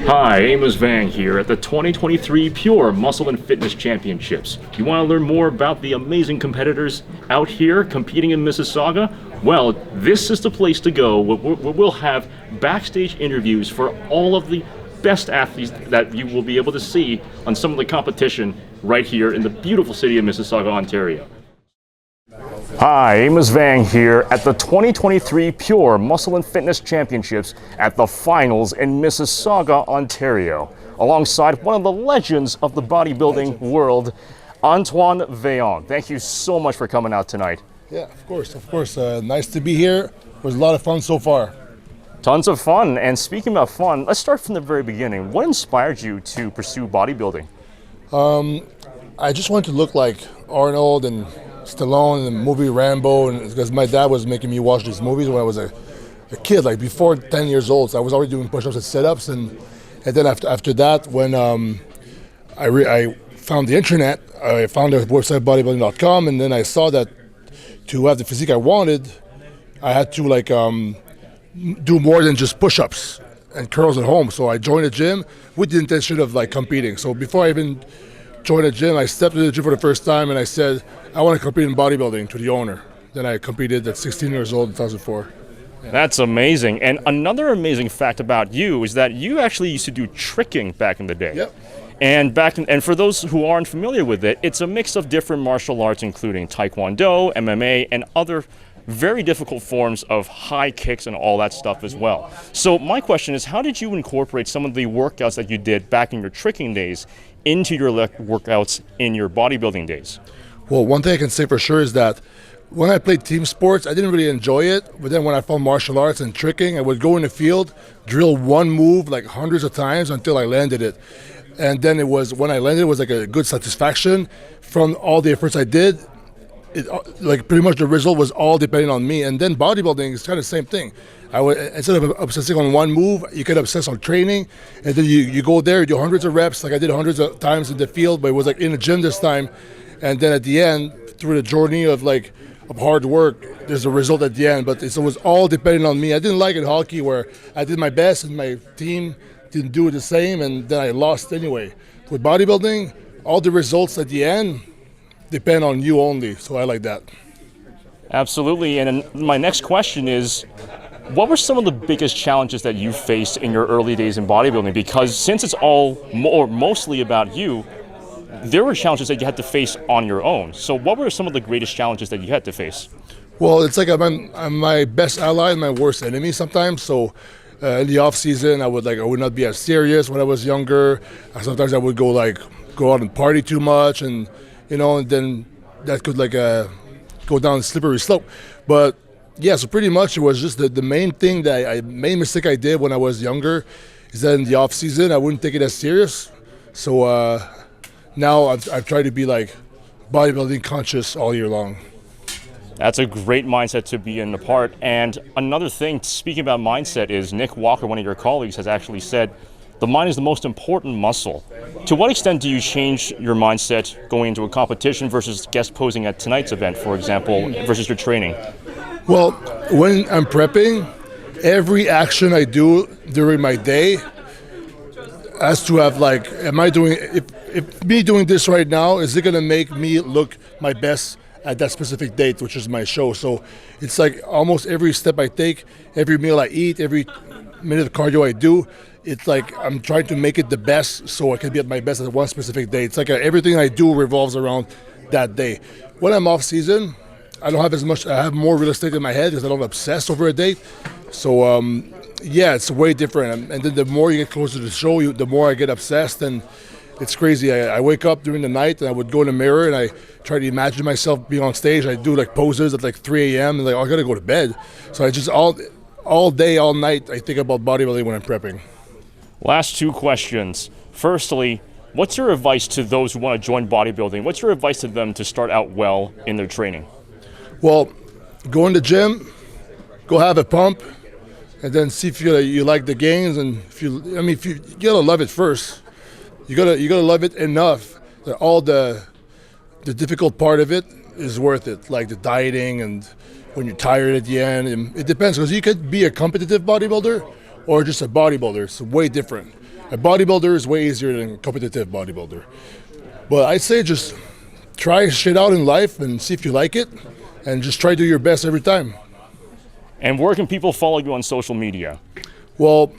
Hi, Amos Vang here at the 2023 Pure Muscle and Fitness Championships. You want to learn more about the amazing competitors out here competing in Mississauga? Well, this is the place to go where we'll have backstage interviews for all of the best athletes that you will be able to see on some of the competition right here in the beautiful city of Mississauga, Ontario. Hi, Amos Vang here at the 2023 Pure Muscle and Fitness Championships at the finals in Mississauga, Ontario, alongside one of the legends of the bodybuilding world, Antoine Vaillant. Thank you so much for coming out tonight. Yeah, of course. Nice to be here. It was a lot of fun so far. Tons of fun. And speaking about fun, let's start from the very beginning. What inspired you to pursue bodybuilding? I just wanted to look like Arnold and Stallone in the movie Rambo, and because my dad was making me watch these movies when I was a kid, like before 10 years old. So I was already doing push-ups and sit-ups, and then after that, when I found the internet, I found a website bodybuilding.com, and then I saw that to have the physique I wanted, I had to do more than just push-ups and curls at home. So I joined a gym with the intention of competing. So before I even joined a gym, I stepped into the gym for the first time and I said, I want to compete in bodybuilding to the owner. Then I competed at 16 years old in 2004. Yeah. That's amazing. And another amazing fact about you is that you actually used to do tricking back in the day. Yep. And for those who aren't familiar with it, it's a mix of different martial arts, including Taekwondo, MMA, and other very difficult forms of high kicks and all that stuff as well. So my question is, how did you incorporate some of the workouts that you did back in your tricking days into your workouts in your bodybuilding days? Well, one thing I can say for sure is that when I played team sports, I didn't really enjoy it. But then when I found martial arts and tricking, I would go in the field, drill one move like hundreds of times until I landed it. And then when I landed, it was like a good satisfaction from all the efforts I did. Pretty much the result was all depending on me. And then bodybuilding is kind of the same thing. Instead of obsessing on one move, you can obsess on training, and then you go there, you do hundreds of reps, like I did hundreds of times in the field, but it was like in the gym this time. And then at the end, through the journey of hard work, there's a result at the end. But it was all depending on me. I didn't like it hockey where I did my best and my team didn't do the same, and then I lost anyway. With bodybuilding, all the results at the end depend on you only, so I like that. Absolutely. And my next question is, what were some of the biggest challenges that you faced in your early days in bodybuilding? Because since it's all mostly about you, there were challenges that you had to face on your own. So what were some of the greatest challenges that you had to face? Well, it's like I'm my best ally and my worst enemy sometimes. So in the off season, I would not be as serious when I was younger. Sometimes I would go out and party too much, and and then that could go down a slippery slope. But yeah, so pretty much it was just the main thing main mistake I did when I was younger is that in the off season I wouldn't take it as serious. So now I've tried to be bodybuilding conscious all year long. That's a great mindset to be in a part. And another thing, speaking about mindset, is Nick Walker, one of your colleagues, has actually said the mind is the most important muscle. To what extent do you change your mindset going into a competition versus guest posing at tonight's event, for example, versus your training? Well, when I'm prepping, every action I do during my day has to have if me doing this right now, is it going to make me look my best at that specific date, which is my show? So it's almost every step I take, every meal I eat, every minute of cardio I do, it's I'm trying to make it the best so I can be at my best at one specific day. It's everything I do revolves around that day. When I'm off season, I don't have as much, I have more real estate in my head because I don't obsess over a date. So yeah, it's way different. And then the more you get closer to the show, the more I get obsessed, and it's crazy. I wake up during the night and I would go in the mirror and I try to imagine myself being on stage. I do poses at 3 a.m. and I gotta go to bed. So I just all day, all night, I think about bodybuilding when I'm prepping. Last two questions. Firstly, what's your advice to those who want to join bodybuilding? What's your advice to them to start out well in their training? Well, go in the gym, go have a pump, and then see if you like the gains. And you gotta love it first. You gotta love it enough that all the difficult part of it is worth it, like the dieting and when you're tired at the end. And it depends, because you could be a competitive bodybuilder or just a bodybuilder. It's way different. A bodybuilder is way easier than a competitive bodybuilder. But I'd say just try shit out in life and see if you like it, and just try to do your best every time. And where can people follow you on social media? Well,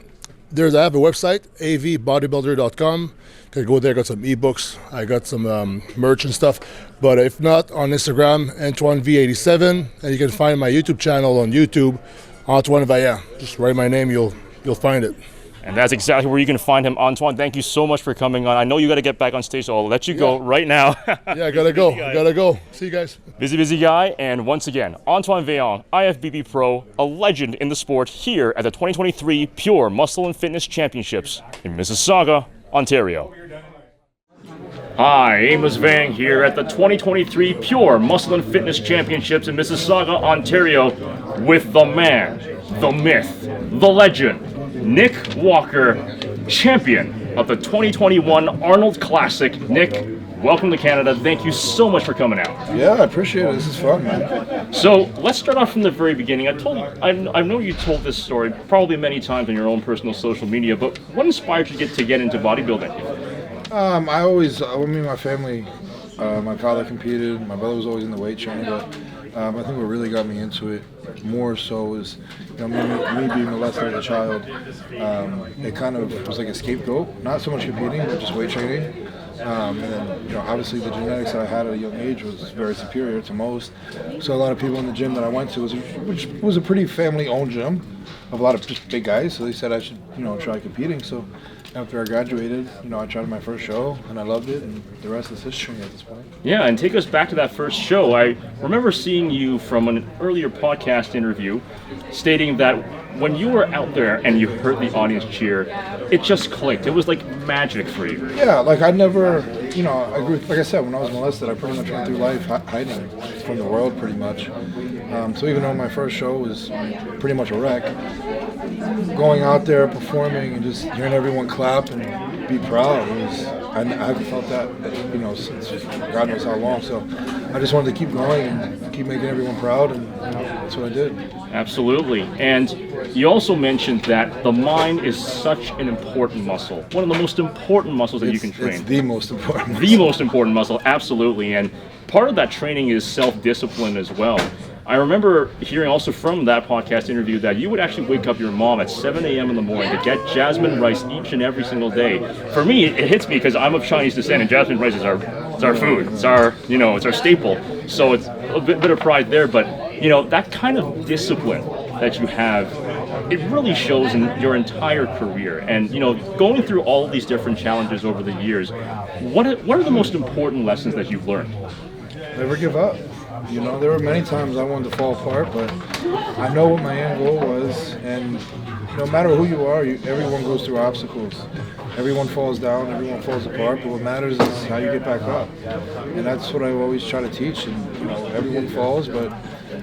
I have a website, avbodybuilder.com. You can go there, got some ebooks, I got some merch and stuff. But if not, on Instagram, Antoine V87, and you can find my YouTube channel on YouTube, Antoine Vaillant. Just write my name, you'll find it. And that's exactly where you can find him. Antoine, thank you so much for coming on. I know you got to get back on stage, so I'll let you go right now. Yeah, I gotta go. See you guys. Busy guy. And once again, Antoine Vaillant, IFBB Pro, a legend in the sport here at the 2023 Pure Muscle and Fitness Championships in Mississauga, Ontario. Hi, Amos Vang here at the 2023 Pure Muscle and Fitness Championships in Mississauga, Ontario with the man, the myth, the legend, Nick Walker, champion of the 2021 Arnold Classic. Nick, welcome to Canada. Thank you so much for coming out. Yeah, I appreciate it. This is fun, man. So let's start off from the very beginning. I know you told this story probably many times on your own personal social media, but what inspired you to get into bodybuilding? My family, my father competed. My brother was always in the weight training, but I think what really got me into it more so is, me being molested as a child. It kind of was like a scapegoat, not so much competing, but just weight training. And then, obviously the genetics that I had at a young age was very superior to most. So a lot of people in the gym that I went to, which was a pretty family-owned gym, of a lot of just big guys. So they said I should, try competing. So after I graduated, I tried my first show and I loved it, and the rest is history at this point. Yeah, and take us back to that first show. I remember seeing you from an earlier podcast interview stating that when you were out there and you heard the audience cheer, it just clicked. It was like magic for you. Yeah, like I never, like I said, when I was molested, I pretty much went through life hiding from the world pretty much. So even though my first show was pretty much a wreck, going out there, performing, and just hearing everyone clap and be proud, I haven't felt that, since God knows how long. So I just wanted to keep going and keep making everyone proud, and that's what I did. Absolutely. And you also mentioned that the mind is such an important muscle, one of the most important muscles that you can train. It's the most important muscle. The most important muscle, absolutely. And part of that training is self-discipline as well. I remember hearing also from that podcast interview that you would actually wake up your mom at 7 a.m. in the morning to get jasmine rice each and every single day. For me, it hits me because I'm of Chinese descent, and jasmine rice is our food. It's our staple. So it's a bit of pride there. But that kind of discipline that you have, it really shows in your entire career. And going through all of these different challenges over the years, what are the most important lessons that you've learned? Never give up. There were many times I wanted to fall apart, but I know what my end goal was, and no matter who you are, everyone goes through obstacles. Everyone falls down, everyone falls apart, but what matters is how you get back up. And that's what I always try to teach, and everyone falls, but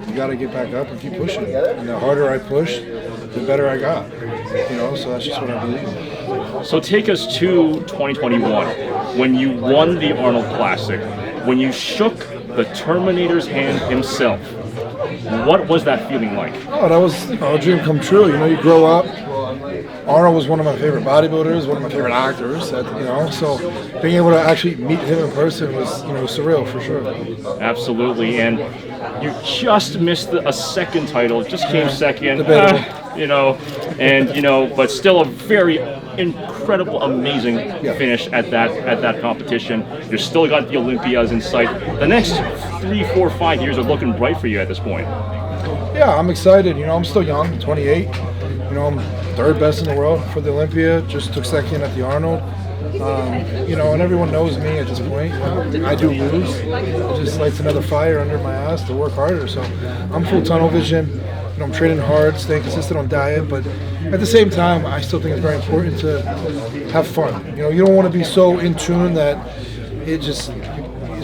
you got to get back up and keep pushing. And the harder I pushed, the better I got. So that's just what I believe. So take us to 2021, when you won the Arnold Classic, when you shook the Terminator's hand himself. What was that feeling like? Oh, that was a dream come true. You grow up. Arnold was one of my favorite bodybuilders, one of my favorite actors. So being able to actually meet him in person was, surreal for sure. Absolutely, and you just missed a second title. Just came second. But still a very incredible, amazing finish at that competition. You still got the Olympias in sight. The next 3, 4, 5 years are looking bright for you at this point. Yeah, I'm excited. I'm still young, I'm 28. I'm third best in the world for the Olympia. Just took second at the Arnold. And everyone knows me at this point. I do lose. It just lights another fire under my ass to work harder. So I'm full tunnel vision. I'm training hard, staying consistent on diet, but at the same time, I still think it's very important to have fun. You don't want to be so in tune that it's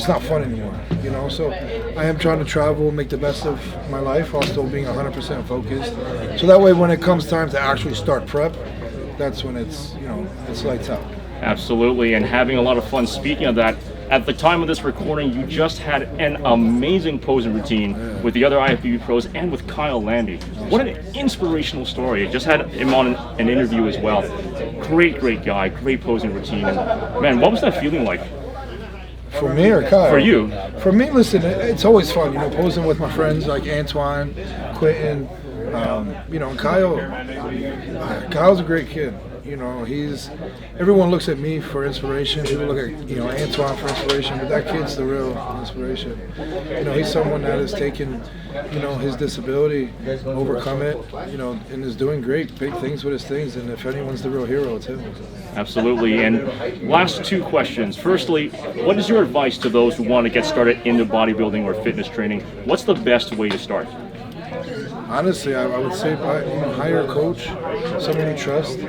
not fun anymore. So I am trying to travel and make the best of my life while still being 100% focused. So that way, when it comes time to actually start prep, that's when it's lights out. Absolutely, and having a lot of fun. Speaking of that, at the time of this recording, you just had an amazing posing routine with the other IFBB pros and with Kyle Landy. What an inspirational story. I just had him on an interview as well. Great guy, great posing routine. And man, what was that feeling like? For me or Kyle? For you. For me, listen, it's always fun, posing with my friends like Antoine, Quentin, and Kyle's a great kid. Everyone looks at me for inspiration. People look at, Antoine for inspiration, but that kid's the real inspiration. He's someone that has taken, his disability, overcome it, and is doing great, big things with his things. And if anyone's the real hero, it's him. Absolutely. And last two questions. Firstly, what is your advice to those who want to get started into bodybuilding or fitness training? What's the best way to start? Honestly, I would say hire a coach, someone you trust,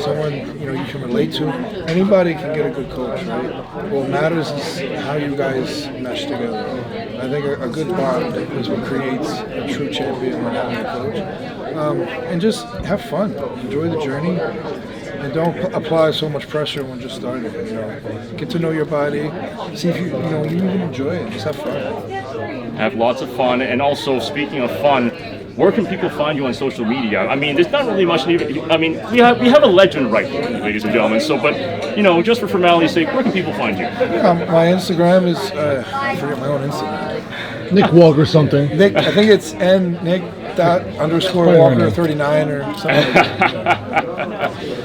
someone you can relate to. Anybody can get a good coach, right? What matters is how you guys mesh together. I think a good bond is what creates a true champion when having a coach. And just have fun, enjoy the journey, and don't apply so much pressure when just starting. Get to know your body, see if you even enjoy it. Just have fun. Have lots of fun, and also speaking of fun. Where can people find you on social media? I mean, there's not really much. I mean, we have a legend right here, ladies and gentlemen. So, but just for formality's sake, where can people find you? My Instagram is I forget my own Instagram. Nick Walker something. Nick, I think it's Nick._Walker39 or something.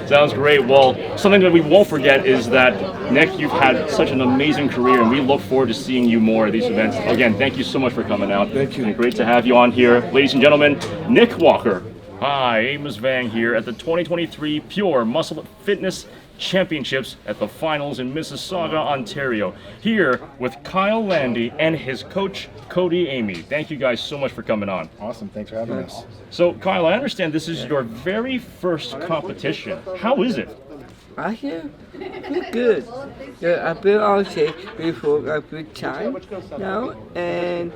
Sounds great. Well, something that we won't forget is that, Nick, you've had such an amazing career, and we look forward to seeing you more at these events. Again, thank you so much for coming out. Thank you. And great to have you on here. Ladies and gentlemen, Nick Walker. Hi, Amos Vang here at the 2023 Pure Muscle Fitness Championships at the finals in Mississauga, Ontario. Here with Kyle Landy and his coach, Cody Amy. Thank you guys so much for coming on. Awesome, thanks for having us. So, Kyle, I understand this is your very first competition. How is it? I feel good. Yeah, I've been on stage before a good time now, and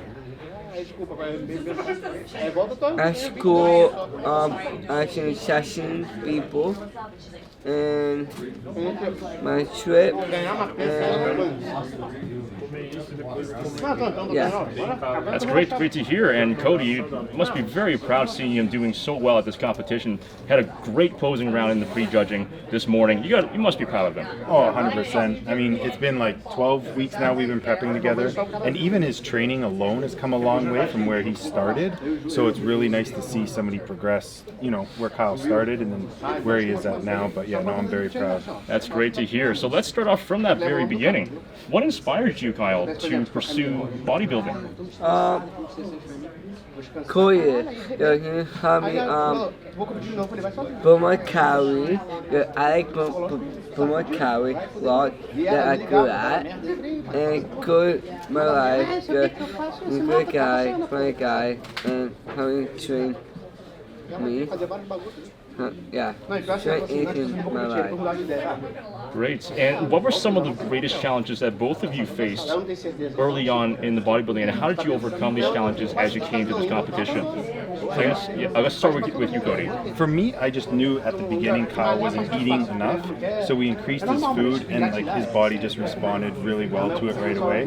at school, I can session people, and my trip, and yeah. That's great to hear. And Cody, you must be very proud seeing him doing so well at this competition. Had a great posing round in the pre-judging this morning. You must be proud of him. Oh, 100%. I mean, it's been like 12 weeks now we've been prepping together, and even his training alone has come a long way from where he started. So it's really nice to see somebody progress, where Kyle started and then where he is at now. But yeah, no, I'm very proud. That's great to hear. So let's start off from that very beginning. What inspired you, Kyle, to pursue bodybuilding? Korea, Buwan Chauhan, I like Buwan Chauhan a lot that I good at, and good my life, good guy, funny guy, and having trained me. Train in my life. Great. And what were some of the greatest challenges that both of you faced early on in the bodybuilding, and how did you overcome these challenges as you came to this competition? Let's start with you, Cody. For me, I just knew at the beginning Kyle wasn't eating enough, so we increased his food, and his body just responded really well to it right away.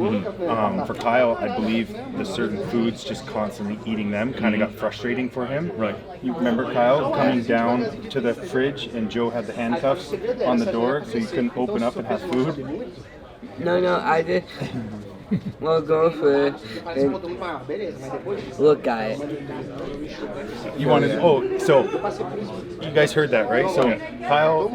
For Kyle, I believe the certain foods, just constantly eating them, kind of got frustrating for him. Right. You remember Kyle coming down to the fridge, and Joe had the handcuffs on the door, so you couldn't open up and have food? No, I did. We'll go for it and look at it. You wanted, so you guys heard that, right? So Kyle,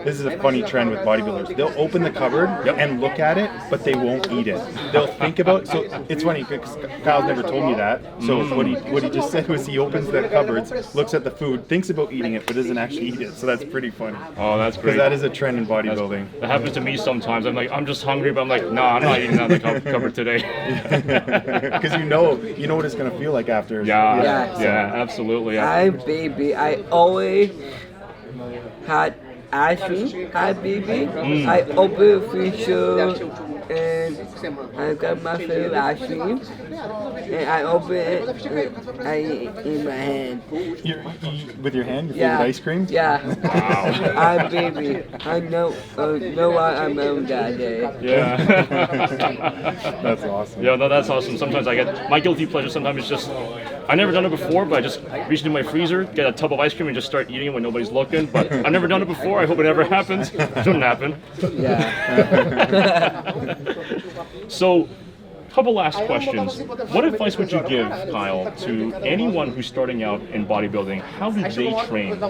this is a funny trend with bodybuilders. They'll open the cupboard and look at it, but they won't eat it. They'll think about, so it's funny because Kyle's never told me that. So what he just said was he opens the cupboards, looks at the food, thinks about eating it, but doesn't actually eat it. So that's pretty funny. Oh, that's great. Because that is a trend in bodybuilding. That happens to me sometimes. I'm like, I'm just hungry, but I'm like, no, I'm not eating out of the cupboard today. Because you know what it's gonna feel like after. Yeah, absolutely. I'm baby. I always had ice cream, hi baby. I open the freezer and I got my favorite ice cream. And I open it and I eat it in my hand. With your hand, your Yeah. favorite ice cream? Yeah. Hi baby. I know why I'm home that day. Yeah. That's awesome. Yeah, no, that's awesome. Sometimes I get my guilty pleasure. Sometimes it's just I've never done it before, but I just reach into my freezer, get a tub of ice cream, and just start eating it when nobody's looking. But I've never done it before. I hope it never happens. Shouldn't happen. Yeah. So, couple last questions. What advice would you give, Kyle, to anyone who's starting out in bodybuilding? How do they train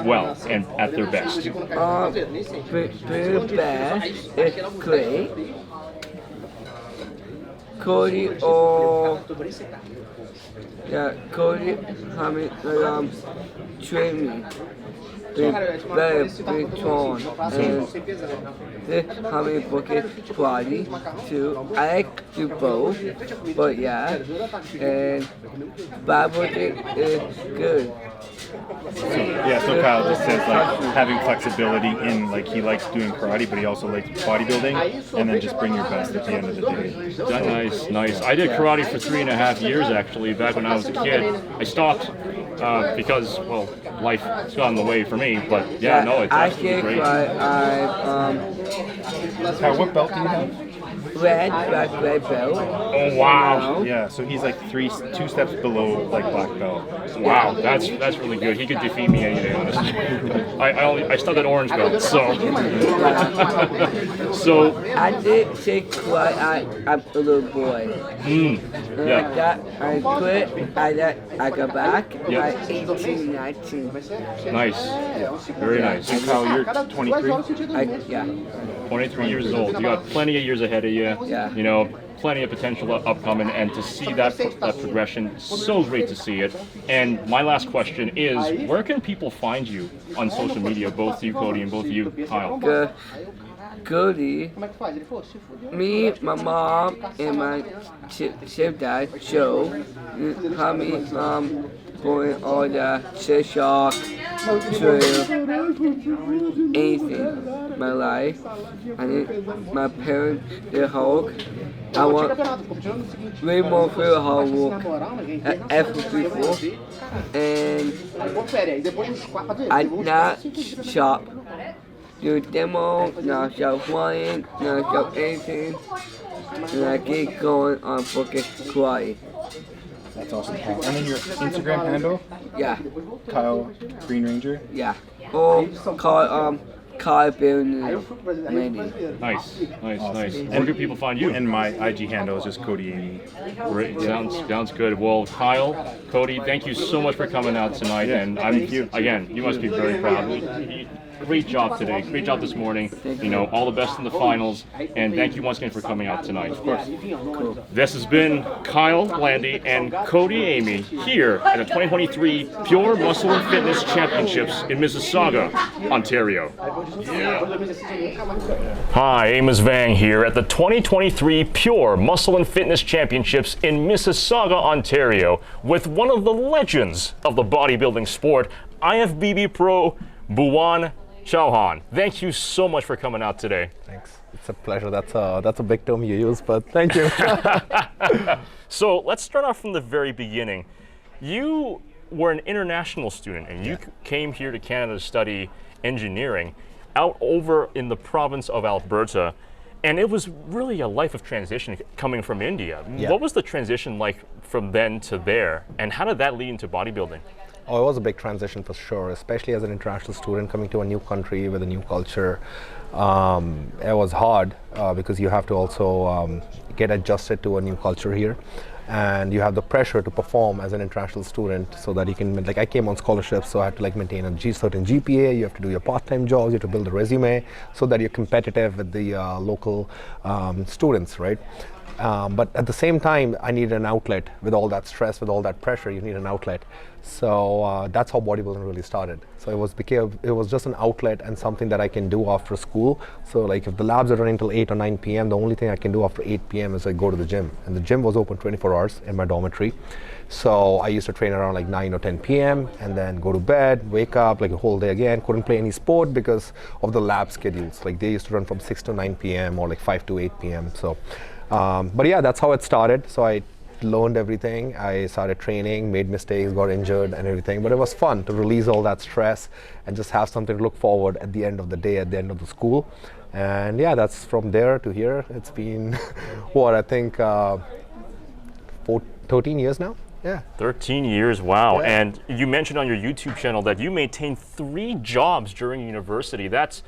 well and at their best? Very best is great. Cody or Cody train me. Very strong and this Hammy bucket quality too. I like to both, but yeah, and Bible is good. Yeah, so Kyle just says like having flexibility in like he likes doing karate, but he also likes bodybuilding, and then just bring your best at the end of the day. Nice, nice. I did karate for 3.5 years actually, back when I was a kid. I stopped because, well, life got in the way for me, but yeah, no, it's absolutely great. Kyle, what belt do you have? Red belt. Oh, wow. Yeah, so he's like 2 steps below like black belt. Wow, that's really good. He could defeat me any day, honestly. I stopped at orange belt, so. So. I did take karate. I'm a little boy. Yeah. I quit. I got back. Yeah. I 18, 19. Nice. Very nice. And Kyle, you're 23? Yeah. 23 years old. You got plenty of years ahead of you. Yeah. You know, plenty of potential upcoming, and to see that progression, so great to see it. And my last question is, where can people find you on social media, both you, Cody, and both you, Kyle? Cody, me, my mom, and my stepdad show how me going all the Cheshire trail, anything, my life. I need my parents, they hug. I want way more for hard work after before, and I not shop. Do demo, not shop flying, not shop anything, and I keep going on booking karate. That's awesome, Kyle. And then your Instagram handle? Yeah. Kyle Green Ranger? Yeah. Or Kyle Landy. Nice. Awesome. Where do people find you? And my IG handle is just Cody Amy. Great. Sounds good. Well, Kyle, Cody, thank you so much for coming out tonight. And again, you must be very proud. Great job today. Great job this morning. You know, all the best in the finals. And thank you once again for coming out tonight. Of course. Cool. This has been Kyle Landy and Cody Amy here at the 2023 Pure Muscle and Fitness Championships in Mississauga, Ontario. Hi, Amos Vang here at the 2023 Pure Muscle and Fitness Championships in Mississauga, Ontario, with one of the legends of the bodybuilding sport, IFBB Pro Buwan Chauhan. Thank you so much for coming out today. Thanks. It's a pleasure. That's a big term you use, but thank you. So let's start off from the very beginning. You were an international student, and you came here to Canada to study engineering out over in the province of Alberta. And it was really a life of transition coming from India. Yeah. What was the transition like from then to there? And how did that lead into bodybuilding? Oh, it was a big transition for sure, especially as an international student coming to a new country with a new culture. It was hard because you have to also get adjusted to a new culture here. And you have the pressure to perform as an international student so that you can, like I came on scholarship, so I had to like maintain a certain GPA, you have to do your part-time jobs, you have to build a resume so that you're competitive with the local students, right? But at the same time, I needed an outlet. With all that stress, with all that pressure, you need an outlet. So that's how bodybuilding really started. So it was just an outlet and something that I can do after school. So like if the labs are running till 8 or 9 p.m., the only thing I can do after 8 p.m. is I go to the gym. And the gym was open 24 hours in my dormitory. So I used to train around like 9 or 10 p.m. and then go to bed, wake up like a whole day again. Couldn't play any sport because of the lab schedules. Like they used to run from 6 to 9 p.m. or like 5 to 8 p.m. So, but yeah, that's how it started. So I learned everything. I started training, made mistakes, got injured and everything. But it was fun to release all that stress and just have something to look forward at the end of the day, at the end of the school. And yeah, that's from there to here. It's been, what, I think 13 years now? Yeah. 13 years, wow. Yeah. And you mentioned on your YouTube channel that you maintained 3 jobs during university. That's,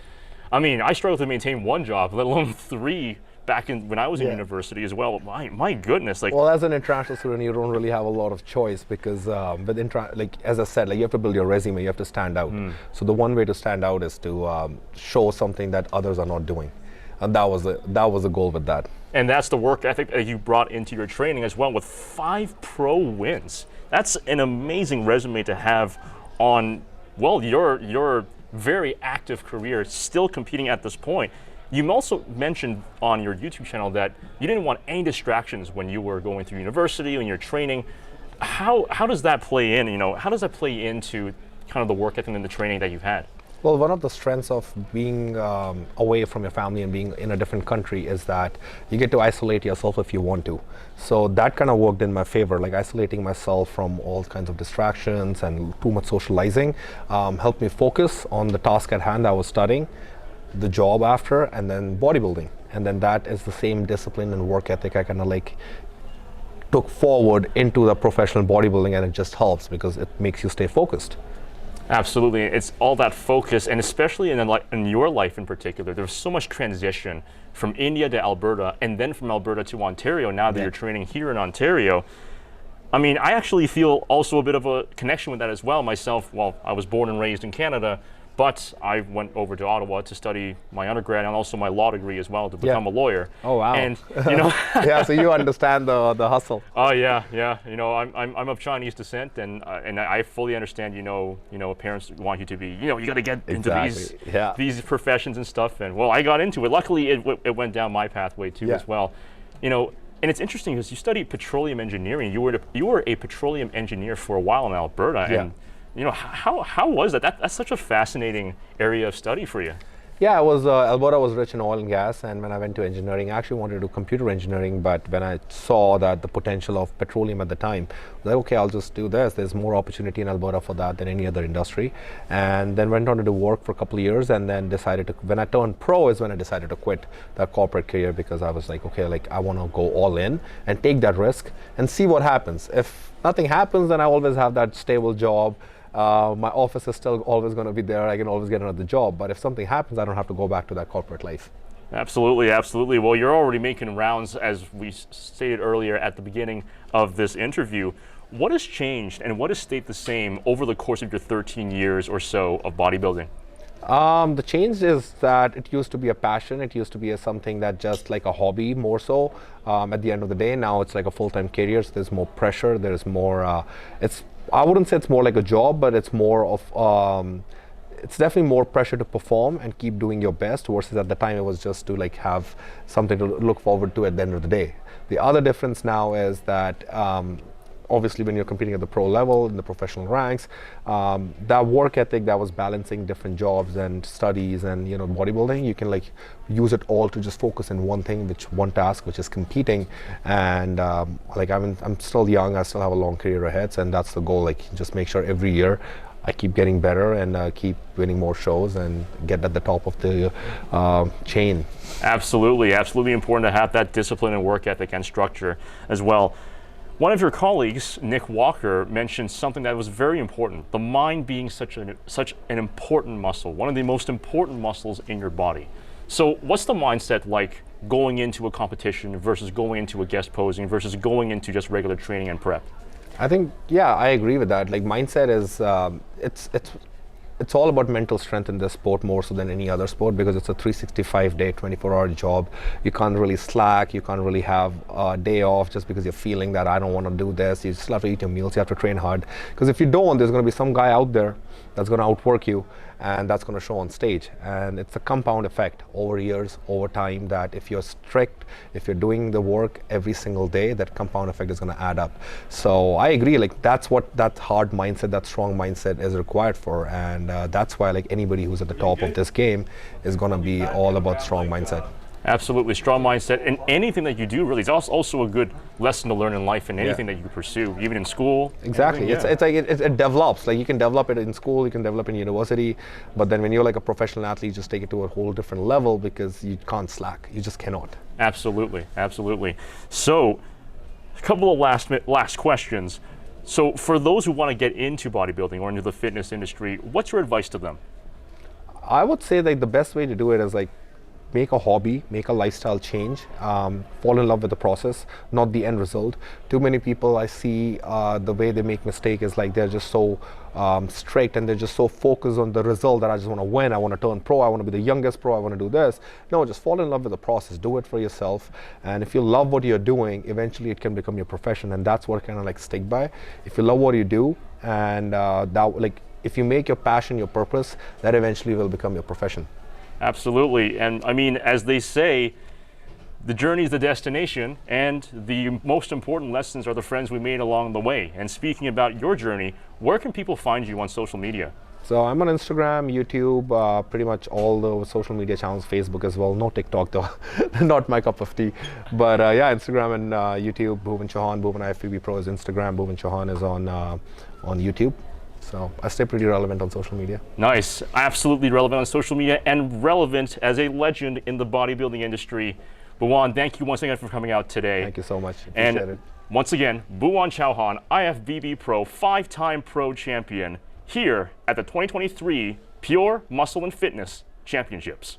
I mean, I struggled to maintain 1 job, let alone 3 back when I was in university as well. My goodness. Like, well, as an international student, you don't really have a lot of choice because like as I said, like you have to build your resume, you have to stand out. So the one way to stand out is to show something that others are not doing. And that was the goal with that. And that's the work ethic that you brought into your training as well, with 5 pro wins. That's an amazing resume to have on, well, your very active career, still competing at this point. You also mentioned on your YouTube channel that you didn't want any distractions when you were going through university, when you're training. How does that play in? You know, how does that play into kind of the work ethic and the training that you've had? Well, one of the strengths of being away from your family and being in a different country is that you get to isolate yourself if you want to. So that kind of worked in my favor, like isolating myself from all kinds of distractions and too much socializing helped me focus on the task at hand I was studying, the job after, and then bodybuilding. And then that is the same discipline and work ethic I kind of like took forward into the professional bodybuilding, and it just helps because it makes you stay focused. Absolutely, it's all that focus, and especially in your life in particular, there's so much transition from India to Alberta, and then from Alberta to Ontario, now that you're training here in Ontario. I mean, I actually feel also a bit of a connection with that as well myself. Well, I was born and raised in Canada, but I went over to Ottawa to study my undergrad and also my law degree as well to become a lawyer. Oh wow! And you know, yeah, so you understand the hustle. Oh yeah. You know, I'm of Chinese descent, and I fully understand. You know, parents want you to be. You know, you got to get into these professions and stuff. And well, I got into it. Luckily, it went down my pathway too as well. You know. And it's interesting because you studied petroleum engineering. You were a petroleum engineer for a while in Alberta, and you know, how was that? That's such a fascinating area of study for you. Yeah, Alberta was rich in oil and gas, and when I went to engineering, I actually wanted to do computer engineering, but when I saw that the potential of petroleum at the time, I was like, okay, I'll just do this. There's more opportunity in Alberta for that than any other industry. And then went on to do work for a couple of years, and then decided to, when I turned pro is when I decided to quit that corporate career, because I was like, okay, like I want to go all in and take that risk and see what happens. If nothing happens, then I always have that stable job. My office is still always going to be there. I can always get another job. But if something happens, I don't have to go back to that corporate life. Absolutely, absolutely. Well, you're already making rounds, as we stated earlier at the beginning of this interview. What has changed and what has stayed the same over the course of your 13 years or so of bodybuilding? The change is that it used to be a passion. It used to be something that just like a hobby more so. At the end of the day, now it's like a full-time career. So there's more pressure. There's more, I wouldn't say it's more like a job, but it's more of, it's definitely more pressure to perform and keep doing your best, versus at the time it was just to like have something to look forward to at the end of the day. The other difference now is that obviously when you're competing at the pro level, in the professional ranks, that work ethic that was balancing different jobs and studies and, you know, bodybuilding, you can like use it all to just focus in one thing, one task, which is competing. And like I'm still young, I still have a long career ahead, and that's the goal. Like just make sure every year I keep getting better and keep winning more shows and get at the top of the chain. Absolutely, absolutely important to have that discipline and work ethic and structure as well. One of your colleagues, Nick Walker, mentioned something that was very important, the mind being such an important muscle, one of the most important muscles in your body. So what's the mindset like going into a competition versus going into a guest posing versus going into just regular training and prep? I think, yeah, I agree with that. Like mindset is, it's all about mental strength in this sport more so than any other sport, because it's a 365-day, 24-hour job. You can't really slack. You can't really have a day off just because you're feeling that I don't want to do this. You still have to eat your meals. You have to train hard, because if you don't, there's going to be some guy out there that's going to outwork you, and that's going to show on stage. And it's a compound effect over years, over time, that if you're strict, if you're doing the work every single day, that compound effect is going to add up. So I agree, like that's what that hard mindset, that strong mindset is required for, and that's why like anybody who's at the top of this game is going to be all about strong mindset. Absolutely, strong mindset, and anything that you do really is also a good lesson to learn in life, and anything that you pursue, even in school. Exactly, it's like it develops. Like you can develop it in school, you can develop it in university, but then when you're like a professional athlete, you just take it to a whole different level because you can't slack. You just cannot. Absolutely, absolutely. So, a couple of last questions. So, for those who want to get into bodybuilding or into the fitness industry, what's your advice to them? I would say like the best way to do it is like make a hobby, make a lifestyle change, fall in love with the process, not the end result. Too many people I see, the way they make mistake is like they're just so strict and they're just so focused on the result that I just want to win, I want to turn pro, I want to be the youngest pro, I want to do this. No, just fall in love with the process, do it for yourself, and if you love what you're doing, eventually it can become your profession, and that's what kind of like stick by. If you love what you do, and if you make your passion your purpose, that eventually will become your profession. Absolutely, and I mean, as they say, the journey is the destination, and the most important lessons are the friends we made along the way. And speaking about your journey, where can people find you on social media? So I'm on Instagram, YouTube, pretty much all the social media channels, Facebook as well. No TikTok though, not my cup of tea. But yeah, Instagram and YouTube, Buwan Chauhan, Buwan IFBB Pro is Instagram, Buwan Chauhan is on YouTube. So I stay pretty relevant on social media. Nice, absolutely relevant on social media and relevant as a legend in the bodybuilding industry. Buwan, thank you once again for coming out today. Thank you so much, appreciate it. Once again, Buwan Chauhan, IFBB Pro, 5-time pro champion, here at the 2023 Pure Muscle and Fitness Championships.